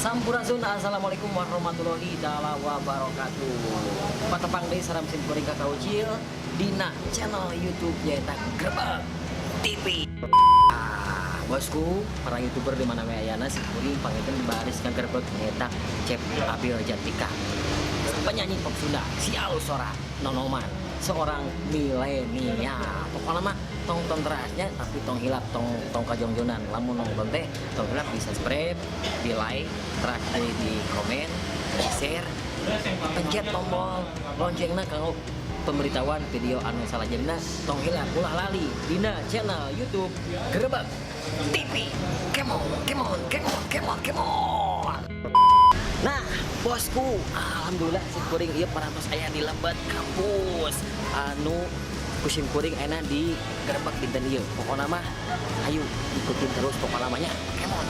Sampurasun, assalamualaikum warahmatullahi taala wabarakatuh. Patepang deui saram simkuring kakak ucil dina channel YouTube nyaeta Grebeg TV. Bosku, para youtuber di mana we ayana simkuring panggilkeun baris ka Grebeg nyaeta Cep Abil Jatika. Penyanyi pop Sunda, si alus sora nonoman, seorang milenial. Pokoknya mah tong terasnya tapi tong hilap tong kajongjonan. Lamun nonton teh tong hilap bisa subscribe, di like, terakhir di komen, di share, pencet tombol loncengna kanggo pemberitahuan video anu salajengna tong hilap ulah lali dina channel YouTube Grebeg TV. Come on. Nah, bosku, alhamdulillah simkuring ieu parantos aya di Lebet kampus anu kusimkuring enak di Grebeg dinten ieu. Pokona mah ayo ikutin terus pokona namanya. Come on.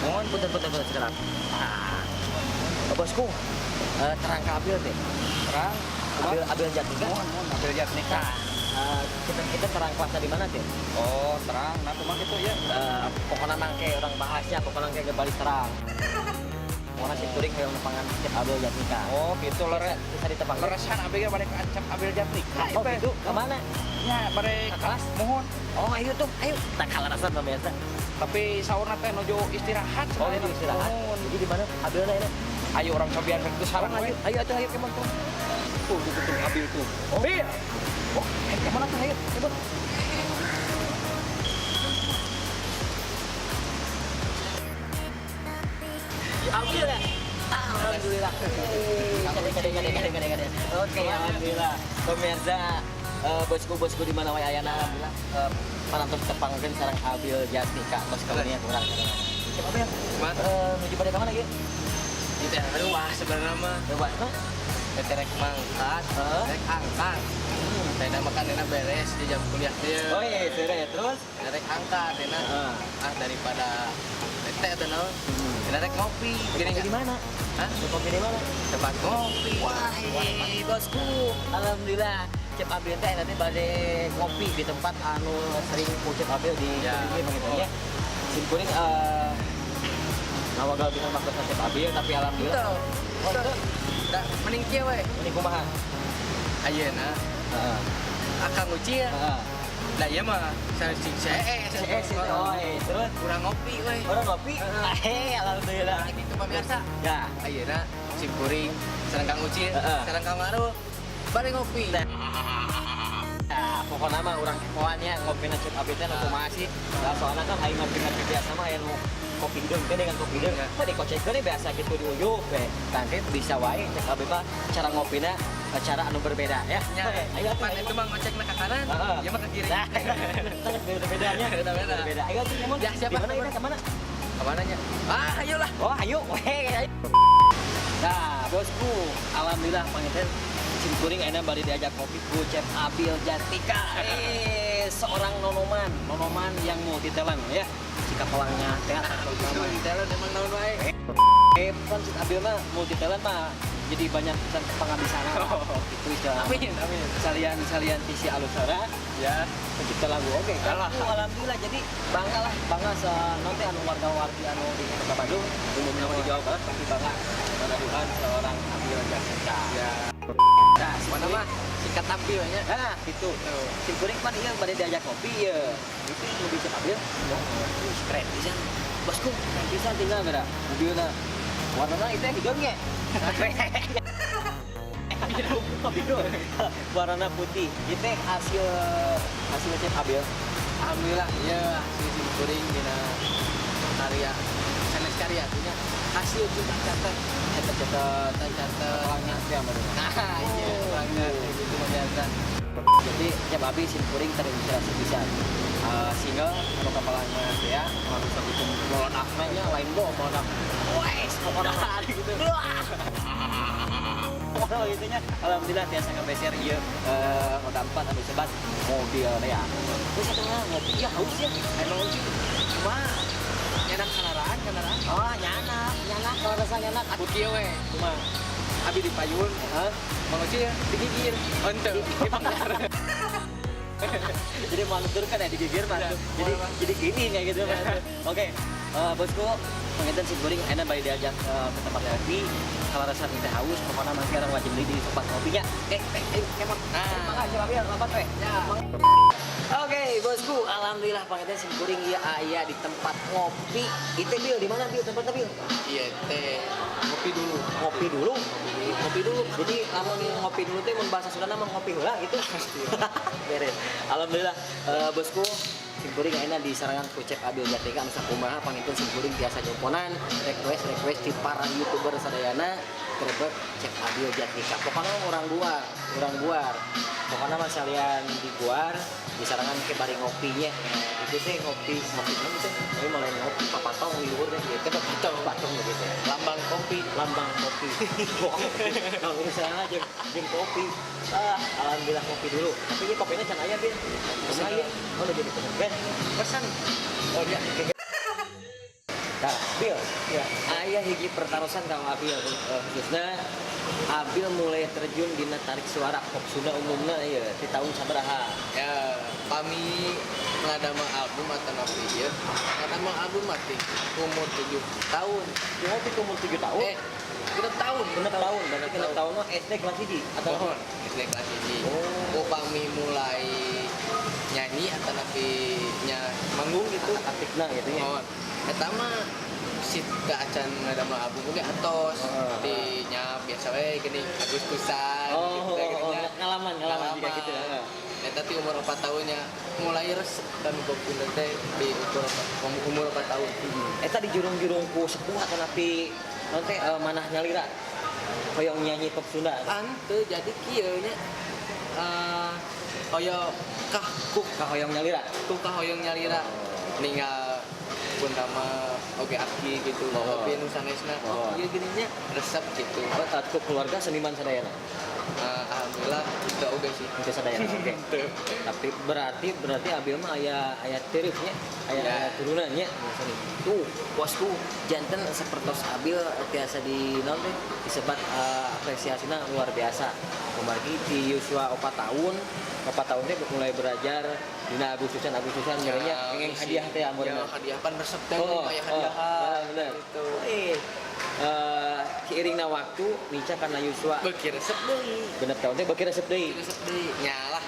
Mohon putar sekarang. Bosku, terang kabel deh. Terang Abil Jatika. Abil Jatika. Kita terang kuasa di mana, Teh? Oh, terang. Nah, cuma gitu ya. Pokoknya nangke orang bahasnya, pokoknya nangke kembali terang. Pokoknya si kuring yang nepangan Cep Abil Jatika. Oh, gitu loh, Rek. Bisa ditepang. Leresan Abil balik ke Cep Abil Jatika. Oh, itu kemana? Ya, balik kelas. Mohon. Oh, ayo tuh, ayo. Tak kalah rasa biasa. Tapi saurna teh nuju istirahat. Oh, ini istirahat. Mohon. Jadi di mana? Abilnya ini. Ayo orang cobian itu sarang we. Ayo kemana tuh? Tuh, Abil tuh. Oh. Bil. Oh, kemana tuh? Ayo, coba. Abil ya? Alhamdulillah. Kade. Oke, alhamdulillah. Pemirsa, bosku di mana wae ayana alhamdulillah. Parantos tepangkeun sareng Abil Jatika. Bos kawannya kurang. Coba Abil. Menuju pada kemana lagi? Itu aduh wah sebenarnya mah Coba. terek mangkat, terek angkat. Saya makan enak beres di jam kuliah dia. Oh iya, sere terus. Terek angkat enak. Daripada teh atau no. Terek ngopi. Jadi di mana? Hah? Kopi di mana? Tempat ngopi. Wah, bosku. Alhamdulillah. Cep Abil teh nanti bade ngopi di tempat anu sering ku Cep Abil di Ya. begitu ya. Simkuring nawagal bina maksud Cep Abil tapi alhamdulillah. Oh, itu Da mending kieu we. ini kumaha? Ayeuna Heeh. akang uci ya. Heeh. Lah ieu mah Oh, terus kurang ngopi we. orang ngopi. Alhamdulillah. Gitu pemirsa. Ya. Ayeuna simkuring sareng Kang Uci, sareng Kang Maru bare ngopi. Nah, pokoknya mah orang kepoannya ngopi na Cep Abil teh nu kumaha sih? Lah soalnya kan aing ngopi biasa mah aya nu kopi hidung teh dengan kopi hidung. Tadi kocekkeun biasa gitu di uyup we. Tangke bisa wae Cep Abil mah cara ngopina cara anu berbeda ya. Ayo pan itu mah ngecekna ka kanan, ieu mah ke kiri. Nah, beda-bedanya. Beda. Ayo tuh nyamon. Ya, siapa? Di mana ini? Kemana? Kemana nya? Ayolah. Oh, ayo. Nah, bosku, alhamdulillah panggilin simkuring enak bari diajak kopi ku Cep Abil Jatika. Seorang nonoman yang multi talent ya. Jika pelangnya Multi talent emang naon wae. kan Cep Abil mah multi talent mah jadi banyak pengabdisan. Itu istilah. Amin. Salian tisi alusara Ya. pencipta lagu oke kan. Alhamdulillah jadi bangga nanti anu warga-wargi anu di Kota Bandung umumnya di Jawa Barat pasti bangga pada Tuhan seorang Abil Jatika. Ya. Nah, Mana mah sikat tampilnya. nah itu simkuring pan iya pada diajak kopi ya itu yang bisa Abil keren pisan bosku keren pisan tinggal beda mobilnya warnanya itu hidungnya biru warna putih itu hasil Cep Abil. Alhamdulillah ya hasil simkuring dina karya sanes karya punya hasil kita catat Orangnya sih yang baru. nah iya orangnya gitu biasa. Jadi Cep Abil simkuring terinspirasi bisa single atau kepalanya ya harus itu melonaknya lain melenak wes pokoknya gitu pokoknya gitunya alhamdulillah biasa ngebeser iya roda 4 atau sebat mobil ya terus satunya ngopi ya haus ya emang Cuma nyanak kendaraan oh nyanak kalau rasa nyanak aku kieu we cuma abi dipayun hah Mang Uci digigir henteu di panggar Jadi mantur kan ya digigir mantur. Jadi gini kayak gitu mantur. Oke, bosku, penginten si Kuring enak balik diajak ke tempat kopi. Kalau rasa teh haus, pokoknya masih orang wajib beli di tempat kopinya. Emang. Makasih Pak Bil, apa teh? Ya. Oke, bosku, alhamdulillah penginten si Kuring ya aya di tempat ngopi. Itu Bil, di mana Bil tempatnya Bil? Iya teh ngopi dulu. Ngopi dulu. Ngopi dulu. Jadi lamun ngopi dulu teh mun bahasa Sunda mah ngopi heula gitu. Beres. Alhamdulillah bosku Simkuring ayeuna di sarangan ku Cep Abil Jatika anu sakumaha pangitun Simkuring biasa nyoponan request di para YouTuber sadayana kerebek Cep Abil Jatika. Pokoknya orang buar. Pokoknya mah salian di buar di sarangan ke bari ngopinya. Itu teh ngopi naon teh? Tapi malah ngopi papatong di luhur teh gitu. Papatong begitu. Lambang kopi. Kalau misalnya jeung kopi. Alhamdulillah kopi dulu. Tapi ini kopinya can aya, Bil. Can aya. Oh, udah jadi pesan. Pesan. Oh, iya. Nah, Bil. Ya. Aya hiji pertarusan kang Abil khususna Abil mulai terjun di tarik suara pop Sunda umumna ya di tahun sabaraha. Ya, kami ngadama album atau napi ya. Ngadama album mati umur 7 tahun. Ngopi ke umur 7 tahun. Genep tahun. Berarti 6 tahun mah SD kelas 1 atau Mohon, SD kelas 1. Oh. Kami mulai nyanyi atau napi manggung gitu. Aktifna gitu ya. Mohon. Eta mah sit ke acan ngadama album ge atos. Di nya biasa we gini Agustusan gitu gini. Ngalaman juga gitu ya. Eta ti umur 4 tahunnya mulai resep dan gopuna teh di umur 4 tahun. Eta di jurung-jurung ku sepuh atau napi nanti manah nyalira hoyong nyanyi pop Sunda. Ante jadi kieu nya hoyo hoyong nyalira. Hoyong nyalira ninggal pun nama oge aki gitu. Tapi nu sanesna ieu gini nya resep gitu. Ku keluarga seniman sadayana. Alhamdulillah itu oge sih. Itu sadayana oke. Tapi berarti Abil mah aya tirifnya, aya turunannya sini. Tuh, bosku, janten sapertos Abil biasa di naon teh disebat apresiasina luar biasa. Kemarin di Yusua 4 tahun teh mulai belajar dina Agustusan ngerenya pengen hadiah teh amunna. Hadiah pan resep teh aya hadiah. Bener. Gitu. Seiringna waktu nica kana Yusua beuki resep deui. Genep tahun teh beuki resep deui. Nyalah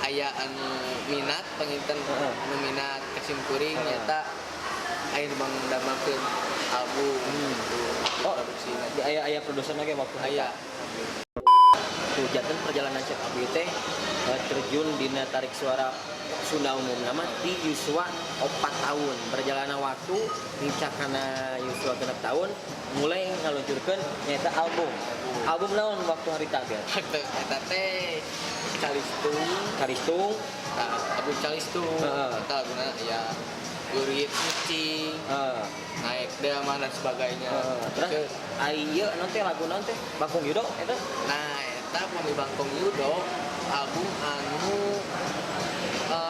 aya anu minat penginten anu minat kesimkuring nyata aya bang damakeun album produksina. Aya produsen lagi waktu aya. Tuh janten perjalanan Cep Abil teh terjun dina tarik suara Sunda umum nama di Yusua 4 tahun. Berjalanna waktu nica kana Yusua 6 tahun mulai ngaluncurkeun nyaeta album. Album naon waktu harita Bil? Eta teh Kalistung. Album Calistung. Eta laguna ya Urit Kucing. Naik Dama dan sebagainya. Terus aya naon teh lagu naon teh? Bangkong Yudo eta? Nah, eta Pami Bangkong Yudo album anu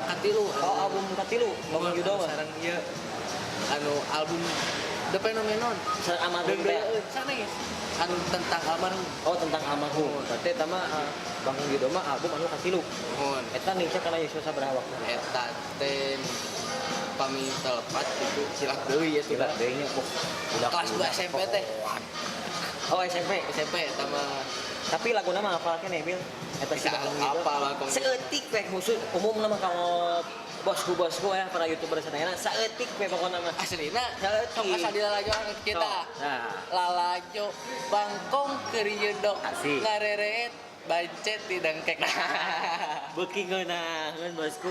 katilu. Album katilu Bangkong Yudo mah. Sareng ieu anu album The Phenomenon. Almarhum teh. Sanes. Anu tentang almarhum. Oh, tentang almarhum. Berarti eta mah Bangkong Yudo mah album anu katilu. Mohon. Eta ningsa kana Yusua sabaraha waktu? Eta teh pami telepat gitu silak deui ya Silak deui nya kok. Kelas 2 SMP teh. Oh, SMP sama tapi laguna mah hafal keneh Bil. Eta si Bangkong Yudo. Apa lah kong. Saeutik we khusus umumna mah kalau bosku ya para YouTuber sadayana saeutik we pokona mah. Aslina Saeutik. sok asa dilalajoan kita. Nah, Lalajo Bangkong keur Yudo. Asik. Ngareret bancet di dengkek. beuki ngeunaheun bosku.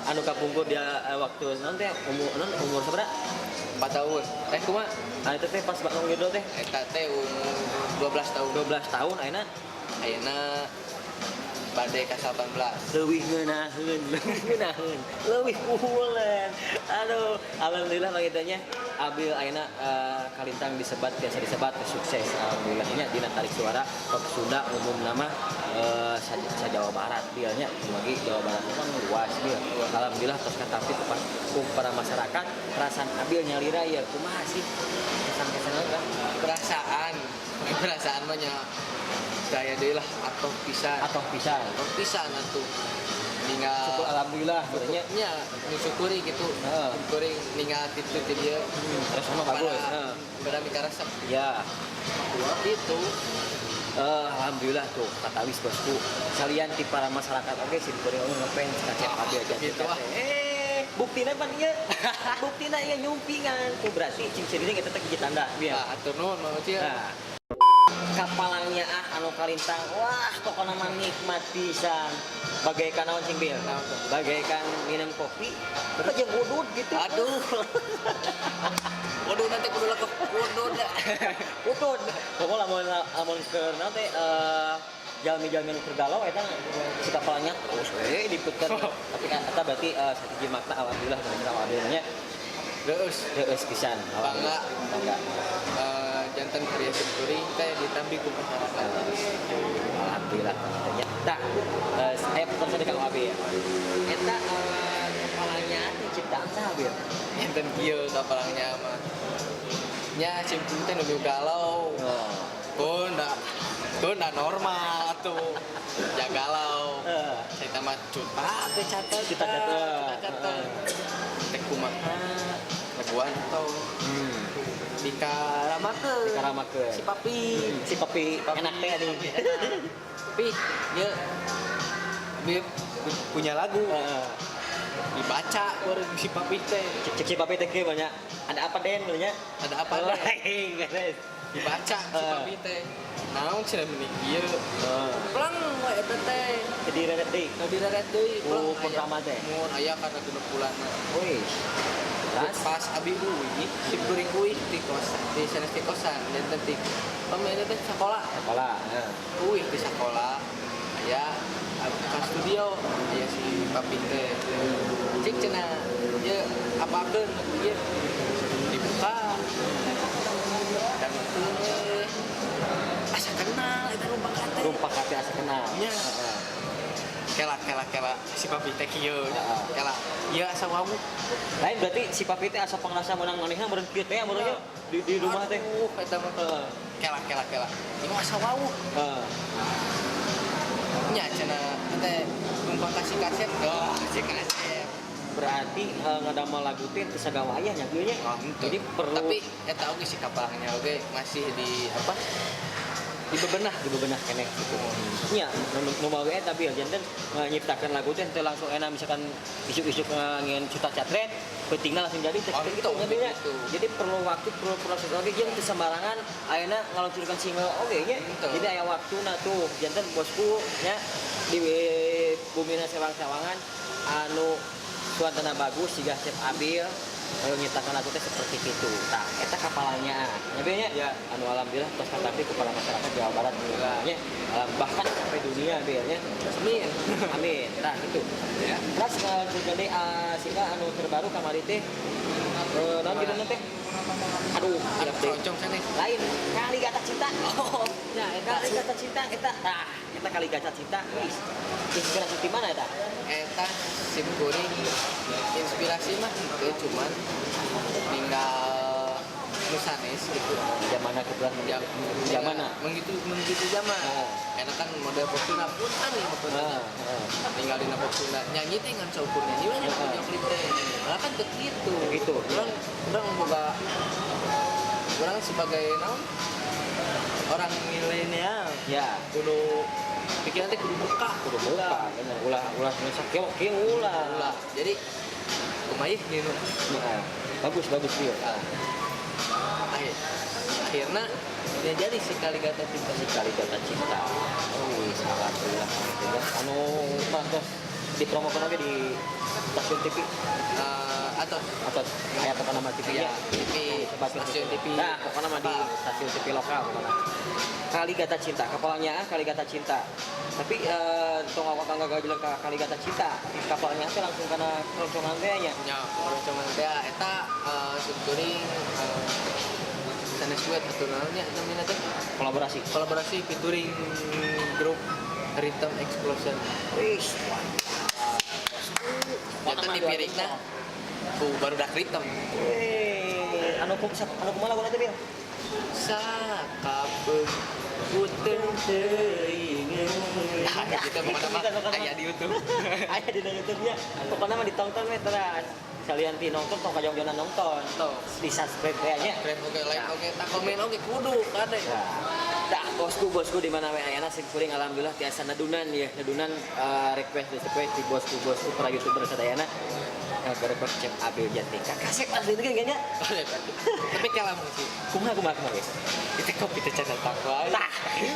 Anu kapungkur dia waktu naon teh umur sabaraha? 4 tahun. Kumaha? Eta teh pas Bangkong Yudo teh Eta teh umur 12 tahun. 12 tahun ayeuna bade ka 18. leuwih ngeunaheun leuwih pulen. Aduh, alhamdulillah bagitanya Abil ayeuna kalintang biasa disebat sukses alhamdulillahnya dina tarik suara pop Sunda umum nama sa Jawa Barat dia nya bagi Jawa Barat kan luas dia. Alhamdulillah tos katapi ku para masyarakat perasaan Abil nyalira ya kumaha sih kesan-kesan kan perasaan mah nya daya deui lah atau pisan atuh tinggal alhamdulillah sebenarnya. Nya mensyukuri gitu. Syukuri ningali itu dia. Terus sama bagus. Pada mikir resep. Ya. Itu Alhamdulillah tuh kata wis bosku. Salian ti para masyarakat oke sih Korea ngefans kacep abi aja gitu. Buktina pan ieu. Buktina ieu nyumpingan. Ku berarti cing ini kita teh tanda. Nah, atur nuhun Mang Ucil. Kapalangnya anu kalintang. Wah, pokona mah nikmat pisan. Bagaikan naon cing bil? Bagaikan minum kopi. Terus jeung udud gitu. Aduh. Waduh nanti kudu lakuh udud. Udud. Pokoknya lamun keur naon teh jalmi-jalmi nu galau eta si kapalnya terus diputer. Tapi eta berarti satiji makna alhamdulillah bener alhamdulillahnya. Deus pisan. Bangga. Jantan Korea Senturi kayak ditambi ku masyarakat. Alhamdulillah. Ya. Tah, saya persen ka AB ya. Eta kepalanya diciptaan saha bil? Jantan kieu kapalangnya mah. Nya simpul teh nu galau. Kun da normal tuh. Ya galau. Saya mah cuta teh catet. Teh kumaha? Laguan tau. Dikaramakeun. Si papi enak teh nih. Tapi dia punya lagu. Dibaca orang si papi teh. Cek si papi teh kieu banyak. Ada apa Den nya? Ada apa Den? Dibaca si papi teh. Naon cenah meni ieu? Pelang we eta teh. Jadi reret deui. Pelang Pun rama teh. Mun aya karena 6 bulanna. Wih. Pas abi uwi, si kuring uwi di kosan, di sana di kosan, dan tadi pemainnya teh sekolah. Uwi di sekolah, aya ke studio, aya si papi teh. Cik cenah, ye apakeun ieu dibuka. Dan asa kenal eta Rumpak kate asa kenal. Nya. Kela si papi teh kieu. Kela ieu asa wawu. Lain berarti si papi teh asa pangrasa menang manehna meureun kieu teh meureun di rumah teh. Eta mah kela. Ieu asa wawu. Nya cenah teh numpang kasih kaset. Si kaset. Berarti ngadamel lagu teh teu sagawayah nya kieu nya. Jadi perlu tapi eta oge si kapalnya oge masih di apa? Dibebenah keneh gitu. Nya nu mau eta tapi janten nyiptakeun lagu teh teu langsung enak misalkan isuk-isuk ngin Cuta Catret pentingna langsung jadi teh gitu nya. Jadi perlu waktu perlu proses oge jeung teu sembarangan ayeuna ngaluncurkeun single oge nya. Jadi aya waktuna tuh janten bosku nya di bumina sewang-sewangan anu suasana bagus siga Chef Abil nyiptakan lagu teh seperti itu. Tah eta kapalanya. Nya ya anu alhamdulillah tos katampi kepada masyarakat Jawa Barat nya bahkan sampai dunia nya. Amin. Tah itu. Ya. Terus jadi sehingga anu terbaru kamari teh naon judulna teh? Aduh, ada keroncong sana. Lain Kali Gata Cinta. Oh, nah eta Kali Gata Cinta eta. Tah, eta Kali Gata Cinta. Wis. Inspirasi di mana eta? Eta sim kuring inspirasi mah itu cuman tinggal nusanes gitu. Zamana kebetulan zamana. Menggitu zaman. Enak kan model Fortuna pun kan ya Fortuna. Tinggal dina Fortuna nyanyi teh ngan saukur nyanyi we nya punya klip teh. Malah kan teu kitu. Gitu. Urang boga urang sebagai naon? Orang milenial. Ya, Kudu pikiran teh kudu buka. bener. Ulah sakit kieu ulah. Jadi kumaha gitu. Bagus dia. Akhirnya dia jadi si Kali Gata Cinta. Oh, alhamdulillah. Anu mantos dipromokeun oge di stasiun TV. Atau Aya pokona nama TV ya, nya. stasiun TV. Nah, pokona mah di stasiun TV lokal pokona. Kali Gata Cinta, kapalnya Kali Gata Cinta. Tapi tong awak kangga bilang ka Kali Gata Cinta. Kapalnya teh langsung kana keroncongan teh nya. Ya, keroncongan teh eta syuting sanes duet atuh naonnya namina teh kolaborasi featuring grup Rhythm Explosion. Wih, Jantan di pirikna baru dak Rhythm. anu kumaha lagu nanti bil? Sakabeung Puteng teuing. Nah, kita pokoknya aya di YouTube. Aya di YouTube-nya. Pokoknya mah ditonton we terus. Kalian ti nonton tong kajong-jongan nonton. Tuh. Di subscribe we nya. Oke, like oke, tak komen oke kudu kade. Dah bosku di mana we ayana sing kuring alhamdulillah tiasa nadunan ya. Nadunan request di bosku para YouTuber sadayana. Gara-gara cek Abil Jatika. Kasih asli itu kayaknya. Tapi kalah sih. Kumaha we. Kita kopi teh channel takwa. Tah,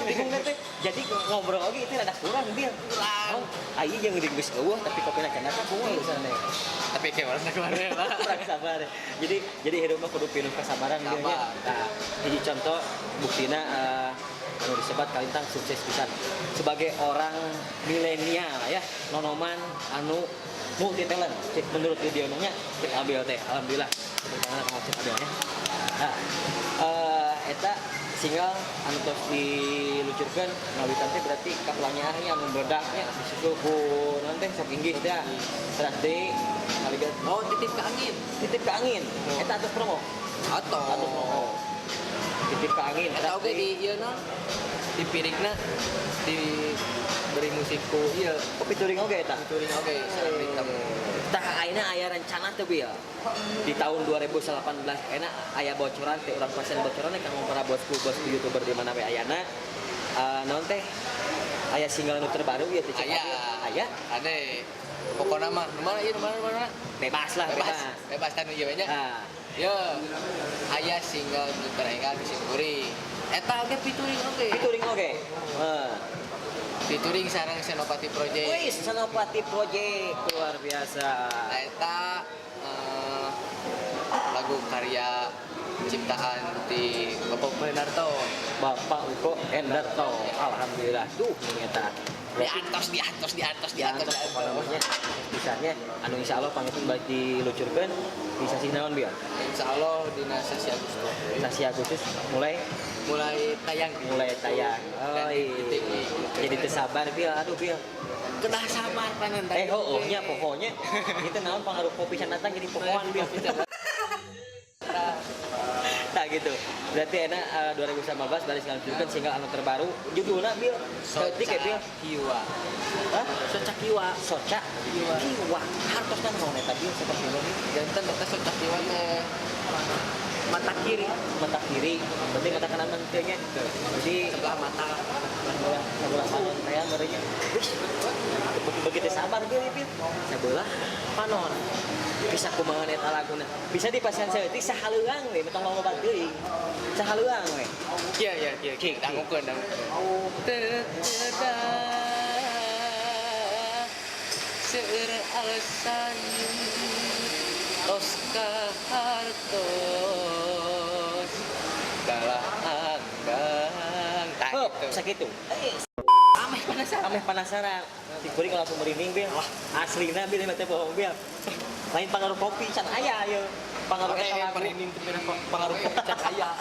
bingung teh. Jadi ngobrol oge itu rada kurang dia. Kurang. Aing jeung di geus eueuh tapi kopina cenah tah kumaha urusan teh. Tapi kayak warna kemarin lah. Kurang sabar. Jadi hidup mah kudu pinuh kesabaran gitu nya. Nah, hiji contoh buktina anu disebat kalintang sukses pisan sebagai orang milenial ya, nonoman anu multi talent. Menurut video nya cek Abil teh alhamdulillah. Karena cek Abil nya. Nah, eta single anu tos diluncurkeun ngawitan teh berarti kaplannya anu beledaknya disusul ku naon teh sok inggih teh. Teras deui kaligat titip ke angin. titip ke angin. Eta atuh promo. Atau Promo. Titip ke angin. Eta oge di ieu naon? Di pirikna di beri musikku ieu Featuring oge eta. touring oge sareng ditam. Tah ayeuna aya rencana teh Bil. Di tahun 2018 ayeuna aya bocoran teh urang pasien bocoran kanggo para bosku YouTuber di mana we ayana. Naon teh aya single nu terbaru ieu teh cek aya. Ade. Pokona mah mana ieu mana? Bebas lah Bebas tan ieu nya. Ya, aya single nu terakhir di Singkuri. Eta oge featuring oge. Featuring oge. Featuring sareng Senopati Project. Wih, Senopati Project luar biasa. Eta lagu karya ciptaan di Bapak Prenarto. Bapak Uko Endarto. Alhamdulillah. Duh, ini eta. Di atas. Namanya bisanya anu insyaallah panggil balik diluncurkeun di sasi naon Bil? Insyaallah dina sasi Agustus. Sasi Agustus mulai tayang. Oh iya. Jadi teu sabar Bil, aduh Bil. Kedah sabar panen. Nya pokoknya itu naon pangaruh kopi can datang jadi pokokan Bil. Nah gitu. Berarti enak 2019 baris ngaluncurkeun single anu terbaru judulna Bil. Setik ya Bil. Kiwa. Hah? Soca Kiwa. Hartosna naon eta Bil seperti ini? Jantan eta Soca Kiwa teh mata kiri. Berarti mata kanan teh nya. Jadi Sebelah mata. sebelah kanan teh merenya. Wis. Begitu sabar Bil. Sebelah panon. Bisa kumaha eta laguna. Bisa dipasang seeutik sahaleuang we, betong loba deui. Sahaleuang we. Iya. Dangukeun. Seueur alasan tos kahartos dalang Oh, sakitu. Ameh penasaran. Ti kuring langsung merinding Bil. Wah, aslina Bil teh bohong Bil. Lain pengaruh kopi can aya ieu. Pengaruh eta lagu. pengaruh can aya.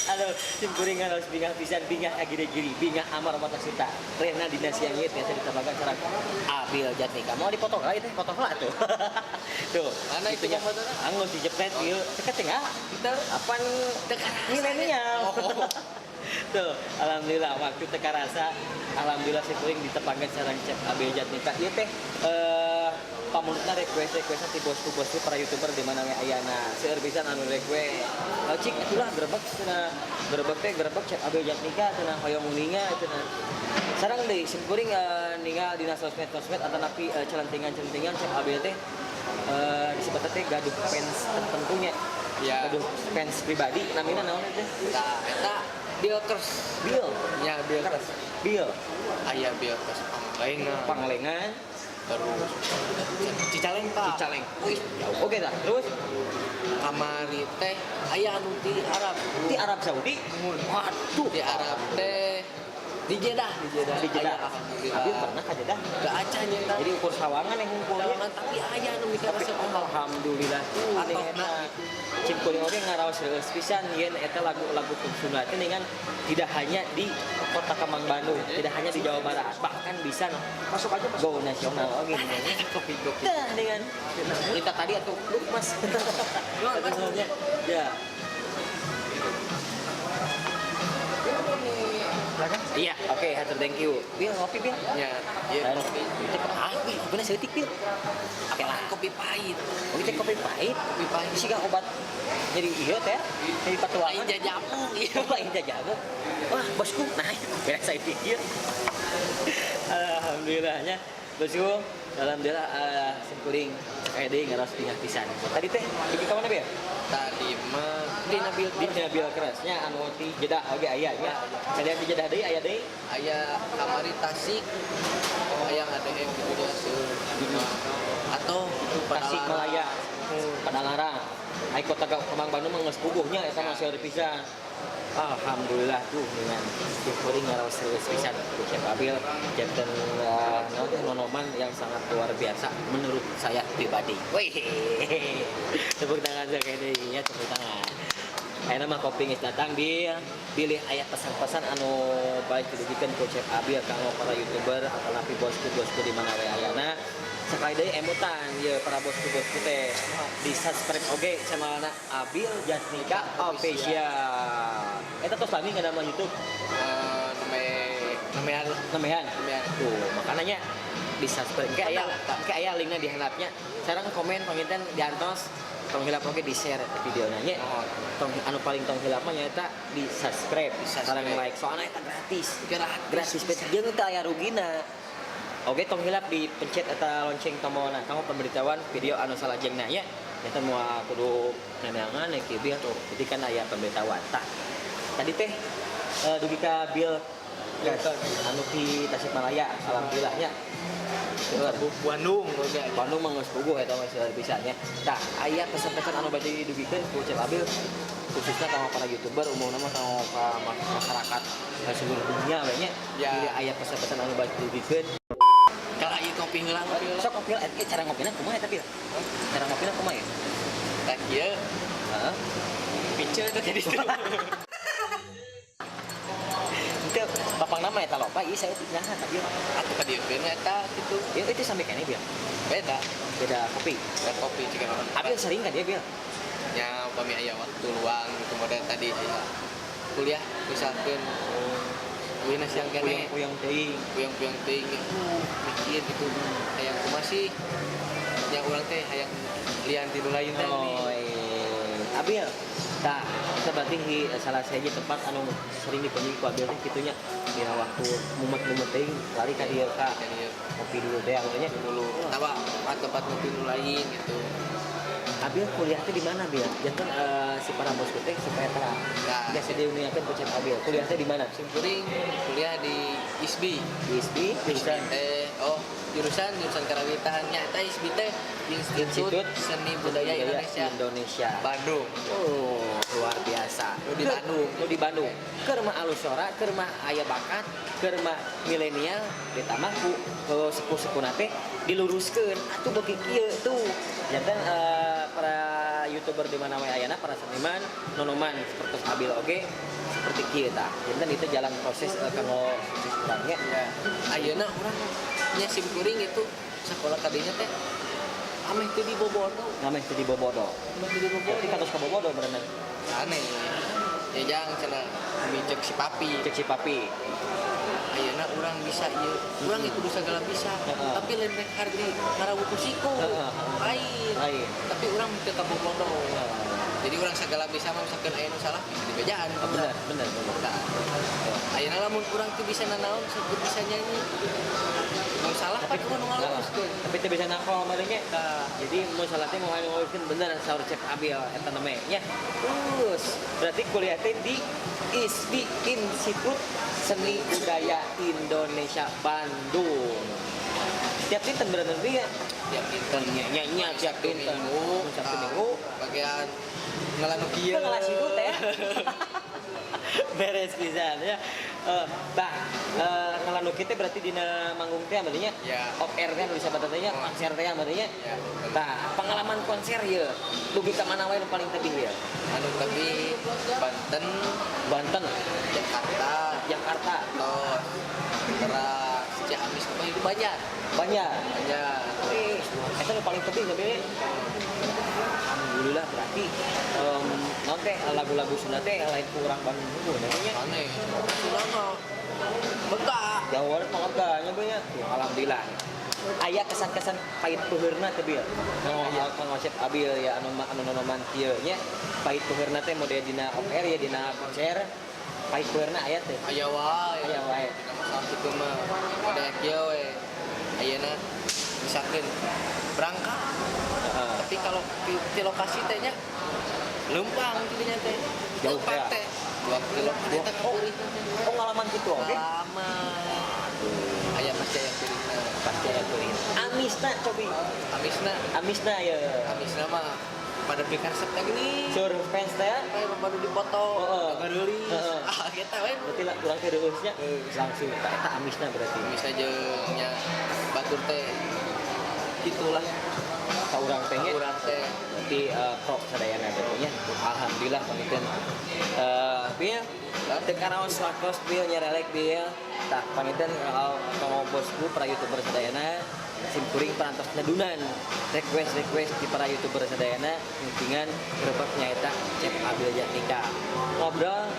Aduh, tim kuring harus bingah pisan bingah agiri-giri, bingah amar mata suta. Rena dina siang ieu teh ditabagan sareng Abil Jatika. Mau dipoto ka ieu teh foto heula tuh. Tuh, Mana itu itunya. fotonya? Anggo dijepret ieu teh tengah. Kita Apaan milenial. Tuh, alhamdulillah waktu teka rasa alhamdulillah si kuring ditepangkan sareng cek Abil Jatika ieu teh pamunutna request ti bosku para YouTuber di mana we ayana seueur pisan anu request cik itulah gerebek cek Abil Jatika cenah hoyong uninga cenah sareng deui sim kuring ninggal dina sosmed atau napi celentingan cek Abil teh disebut teh gaduh fans tertentunya Ya. gaduh fans pribadi namina naon teh eta Bilkers. Nya Bilkers. Aya Bilkers Pangalengan terus Cicalengka. wih jauh oke dah terus Kamari teh aya anu di Arab. di Arab Saudi waduh Di Arab teh di Jeddah. Aya, alhamdulillah. Abil pernah ka Jeddah Gak acan nya jadi ukur sawangan yang ngumpulnya Sawangan tapi aya anu mikir resep mahal. alhamdulillah Atokna. cip kuring oge ngaraos reus pisan yen eta lagu-lagu Sunda teh dengan tidak hanya di kota Kemang Bandung, tidak hanya di Jawa Barat, bahkan bisa masuk go nasional oge Kopi. Dah dengan kita tadi atau lu Mas. Ya. silakan. Iya, oke, hatur thank you. Bil, ngopi Bil. Ya, iya kopi. Itu kopi, kopinya seeutik Bil. Oke lah, Kopi pahit. oh itu kopi pahit. Kopi pahit. Sih kan obat jadi iya teh, jadi patuangan. Lain jajabung iya. Coba ini jago. Wah, bosku, nah beres saya pikir. Alhamdulillahnya, bosku. Alhamdulillah simkuring kayak deui ngaros tinggal pisan. Tadi teh pergi ka mana Bil? Tadi mah Di Nabil kerasnya anu ti Jeddah oge aya nya. Kalian di Jeddah deui aya deui. aya kamari Tasik. Oh, aya ADM gitu ya atau itu Tasik Malaya. Padalarang. Ai kota Kemang Bandung mah geus puguhnya eta mah seueur pisan. Alhamdulillah tuh dengan simkuring ngaros serius pisan ku Chef Abil janten nonoman yang sangat luar biasa menurut saya pribadi. Wih. Tepuk tangan sekali deui ya, tepuk tangan. Ayeuna mah kopi geus datang Bil. Pilih aya pesan-pesan anu baik didugikeun ku Chef Abil kanggo para YouTuber atau napi bosku-bosku di mana we ayana. Sekali deui emutan ye para bosku-bosku teh di-subscribe oge channelna Abil Jasnika Official. Eta tos lami nggak nama YouTube? Namehan. Tuh, makanya di-subscribe. Kayak aya linknya di handapnya. Sekarang komen panginten diantos tong hilap oge di-share videonya nya. Tong anu paling tong hilap mah nyaeta di-subscribe. Sareng like soalnya eta gratis. Gratis bet jeung teu aya rugina. Oke, tong hilap dipencet eta lonceng tombolna. Kamu pemberitahuan video anu salajengna nya. Eta moal kudu neneangan kieu Bil tuh. Jadi kan aya pemberitahuan. Tah. Tadi teh dugi ka Bil gas anu di Tasikmalaya. Alhamdulillah nya. Bandung mah geus puguh eta mah seueur pisan nya. Tah, aya pesan-pesan anu bade didugikeun ku Chef Abil khususnya sama para YouTuber umumnya mah sama masyarakat seluruh dunia we nya. Jadi aya pesan-pesan anu bade didugikeun. Kalau ieu kopi heula Sok kopi cara ngopina kumaha eta Bil? Cara ngopina kumaha ya? tak ieu Heeh. piceun teh di situ. Itu bapang nama eta loba ieu saya nyaha tah Bil. Atuh ka dieu beuna eta kitu. Ieu itu sampai kene Bil. Beda Beda kopi ciga Abil sering kan dia Bil? nya upami aya waktu luang gitu model tadi aya kuliah misalkeun Wina siang kene Puyang teuing. puyang teuing mikir gitu hayang kumaha sih yang urang teh hayang lian tidur lain teh Abil, tah kita berarti di salah satu tempat anu sering dikunjungi ku Abil teh kitunya dina waktu mumet-mumet teuing lari ka dieu ka kopi dulu teh akhirnya dulu tawa tempat ngopi nu lain gitu. Abil kuliah teh di mana Bil? Jangan si para bosku teh supaya tara biasa diuniakeun ku Chef Abil. Kuliah teh di mana? Simkuring kuliah di ISBI. Di ISBI, jurusan jurusan karawitan nya eta ISBI teh Institut Seni Budaya Indonesia. Bandung. Oh, luar biasa. Di Bandung. Di Bandung. Keur mah alusora, keur mah aya bakat, keur mah milenial ditambah ku sepuh-sepuhna teh diluruskeun. Atuh beuki kieu tuh. Janten para YouTuber di mana we ayana para seniman, nonoman seperti Abil oge seperti kieu tah. Janten itu jalan proses kanggo sukses urangnya. Ayeuna urang nya simkuring itu sekolah kadinya teh ameh teu di Bobodo. Berarti kados ka Bobodo berenang. Aneh. Ya jang cenah micek si papi. Ayeuna urang bisa ieu. Urang itu kudu sagala bisa. Tapi lain rek hardi ngarawuh kusiko. Lain. Tapi urang teu ka Bobodo. Jadi urang sagala bisa mah misalkeun aya nu salah bisa dibejaan. Bener. Ayeuna lamun urang teu bisa nanaon sebut bisa nyanyi. Mau salah pak urang ngaluruskeun. Tapi teu bisa nangkol meureunnya. Jadi mau salah teh mau ngaluruskeun bener saur Chef Abil eta namanya nya. Terus berarti kuliah teh di ISBI Institut Seni Budaya Indonesia Bandung. Tiap dinten berarti ya. Tiap dinten Nya tiap dinten. Sabtu Minggu bagian ngelanu kieu. Ngelas itu teh. Beres pisan ya. Ngelanu kita berarti dina manggung teh amalinya. Ya. Off air teh bisa batanya konser teh amalinya. Ya. Tah, pengalaman konser ye. Dugi ka mana wae nu paling tebih ya? Anu tapi Banten, Banten, Jakarta, Jakarta, terus si Amis apa itu banyak. Banyak. Banyak. Itu yang paling penting tapi alhamdulillah berarti nanti lagu-lagu Sunda teh lain kurang banget namanya. Aneh. Sudah mah bekak. Jawa mah enggaknya banyak. Alhamdulillah. Aya kesan-kesan pahit peurna teh bieu. Kang Osep Abil ya anu nonoman kieu nya. Pahit peurna teh mode dina off-air ya dina konser. Pahit peurna aya teh. Aya wae. Aya wae. Masalah itu mah ada kieu we. Ayeuna misalkan berangkat. Tapi kalau di lokasi teh nya lempang kitu teh. Jauh Lempang ya? teh. 2 kilo eta kapeurit. Oh ngalaman gitu oke. Lama. Aya pasti aya pilihna. Pasti aya teuing. Amisna cobi. Amisna ya. Amisna mah pada beli kaset teh gini. Sur fans teh. Baru dipoto, ngerilis. Ah kita we. Berarti lah kurang teh reusnya langsung eta amisna berarti. Bisa jeung nya batur teh gitulah. Saurang teh nya. Urang teh Berarti pro sadayana betulnya. Alhamdulillah pangikeun. Bieu teu karaos waktos bieu nyarelek bieu. Tah pangikeun kalau bosku para YouTuber sadayana simkuring parantos nadunan request di para YouTuber sadayana pentingan berebet nyaeta Chef Abil Jatnika. Ngobrol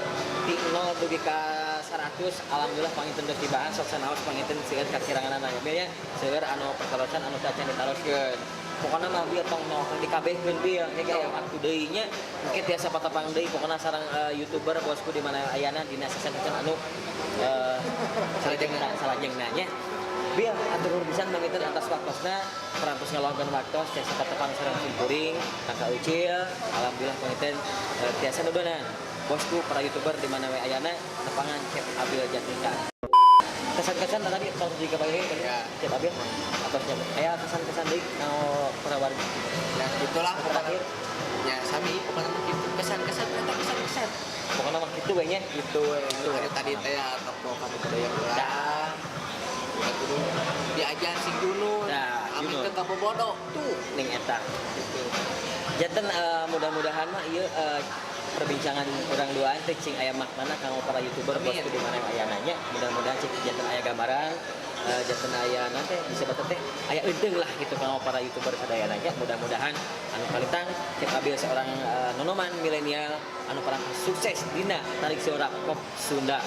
ti 0 dugi ka 100 alhamdulillah pangikeun geus dibahas sok sanaos pangikeun seueur kakiranganan aya bieu nya seueur anu pertarosan anu tacan ditaroskeun. Pokoknya mah biar tong nongkrong dikabehkeun biar nya kayak waktu deui nya mungkin tiasa patapang deui pokoknya sareng YouTuber bosku di mana ayana dina sasaneun anu salajengna nya biar atur pisan mangikeun atas waktosna perantos ngalongkeun waktos tiasa patapang sareng simkuring kakak Ucil alhamdulillah mangikeun tiasa nudunan bosku para YouTuber di mana ayana tepangan Chef Abil Jatnika. Kesan-kesan tadi kalau juga bagi ya. Chef Abil atasnya aya kesan-kesan deui kanggo para warga. ya gitulah Terakhir ya sami pokoknya mah gitu kesan-kesan eta kesan-kesan pokoknya mah kitu we nya. gitu we tadi teh tokoh kami budaya urang kudu diajar sing Junun Nah, amin Junun. teu kabobodo tuh Ning eta. gitu Janten mudah-mudahan mah ieu perbincangan urang duaan teh cing aya maknana kanggo para YouTuber Amin. bosku di mana aya nanya mudah-mudahan cing janten aya gambaran janten aya nanti bisa batet teh aya eudeung lah gitu kanggo para YouTuber sadayana nya mudah-mudahan anu kalitang Chef Abil seorang nonoman milenial anu parang sukses dina tarik seorang pop Sunda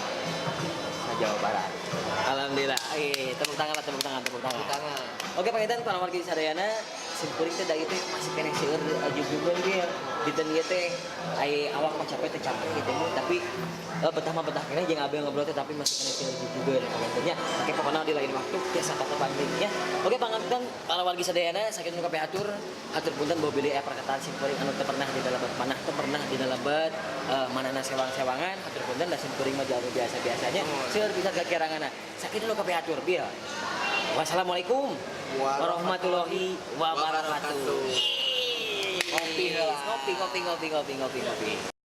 Jawa Barat. Alhamdulillah. Tepuk tangan. tangan Oke pangitan para warga sadayana simkuring teh da ieu teh masih keneh seueur jujugan dia diten ieu teh ai awak mah capek teh capek gitu tapi betah keneh jeung Abil ngobrol teh tapi masih keneh seueur jujugan pangitannya oke pokona di lain waktu biasa patepang deui ya. Oke pangitan para warga sadayana sakitu nu kabeh atur punten bawa beli perkataan simkuring anu teu pernah di dalam panah teu pernah di dalam manana sewang-sewangan atur punten da simkuring mah jalur biasa-biasanya seueur bisa kakiranganna sakitu nu kabeh atur bil. Wassalamualaikum warahmatullahi wabarakatuh. Kopi lah. Ngopi.